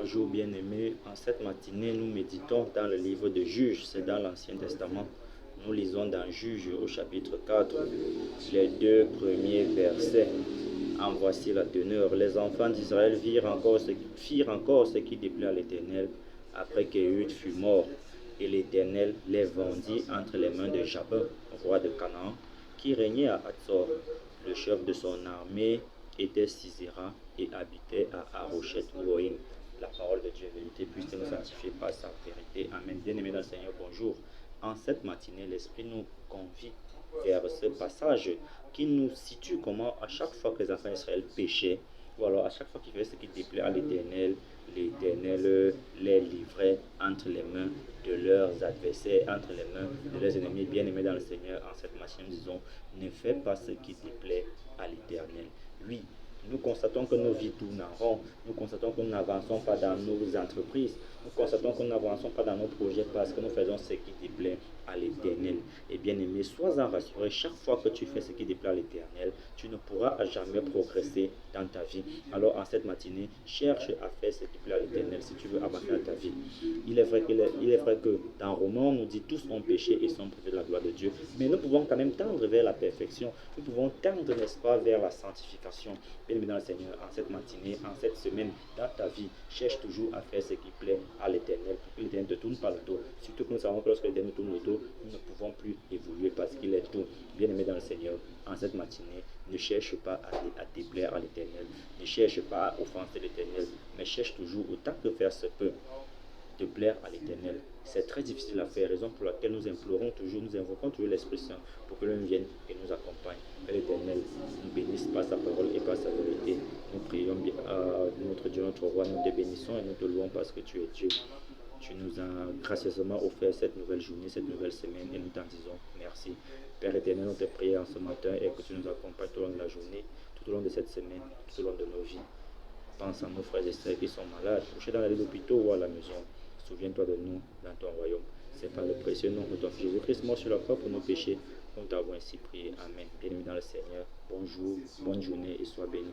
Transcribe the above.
Bonjour bien-aimés, en cette matinée nous méditons dans le livre de Juges, c'est dans l'Ancien Testament. Nous lisons dans Juges au chapitre 4, les deux premiers versets. En voici la teneur. Les enfants d'Israël firent encore ce qui déplaît à l'Éternel après qu'Éhud fut mort. Et l'Éternel les vendit entre les mains de Jabin, roi de Canaan, qui régnait à Hatzor. Le chef de son armée était Sisera et habitait à Harochet-Goïm. La parole de Dieu est vérité, puisse nous sanctifier par sa vérité. Amen. Bien-aimés dans le Seigneur, bonjour. En cette matinée, l'Esprit nous convie vers ce passage qui nous situe comment à chaque fois que les enfants d'Israël péchaient, ou alors à chaque fois qu'ils faisaient ce qui déplaît à l'Éternel, l'Éternel les livrait entre les mains de leurs adversaires, entre les mains de leurs ennemis. Bien-aimés dans le Seigneur, en cette matinée, disons, ne fais pas ce qui déplaît à l'Éternel. Oui, nous constatons que nos vies tournent en rond, nous constatons que nous n'avançons pas dans nos entreprises, nous constatons que nous n'avançons pas dans nos projets parce que nous faisons ce qui déplaît à l'Éternel. Et bien aimé, sois-en rassuré, chaque fois que tu fais ce qui déplaît à l'Éternel, tu ne pourras jamais progresser dans ta vie. Alors en cette matinée, cherche à faire ce qui plaît à l'Éternel si tu veux avancer dans ta vie. Il est vrai que dans Romains, on nous dit tous ont péché et sont privés de la gloire de Dieu, mais nous pouvons quand même tendre vers la perfection, nous pouvons tendre, n'est-ce pas, vers la sanctification. Bien-aimé dans le Seigneur, en cette matinée, en cette semaine, dans ta vie, cherche toujours à faire ce qui plaît à l'Éternel, pour que l'Éternel ne te tourne pas le dos. Surtout que nous savons que lorsque l'Éternel tourne le dos, nous ne pouvons plus évoluer parce qu'il est tout. Bien-aimé dans le Seigneur, en cette matinée, ne cherche pas à déplaire à l'Éternel, ne cherche pas à offenser l'Éternel, mais cherche toujours autant que faire se peut de plaire à l'Éternel. C'est très difficile à faire, raison pour laquelle nous implorons toujours, nous invoquons toujours l'Esprit Saint pour que l'homme vienne et nous accompagne. Que l'Éternel nous bénisse par sa parole et par sa vérité. Nous prions notre Dieu, notre roi, nous te bénissons et nous te louons parce que tu es Dieu. Tu nous as gracieusement offert cette nouvelle journée, cette nouvelle semaine et nous t'en disons merci. Père éternel, nous te prions en ce matin et que tu nous accompagnes tout au long de la journée, tout au long de cette semaine, tout au long de nos vies. Pense à nos frères et sœurs qui sont malades, couchés dans les hôpitaux ou à la maison. Souviens-toi de nous dans ton royaume. C'est par le précieux nom de ton Fils Jésus-Christ mort sur la croix pour nos péchés. Nous t'avons ainsi prié. Amen. Bien-aimé dans le Seigneur, bonjour, bonne journée et sois béni.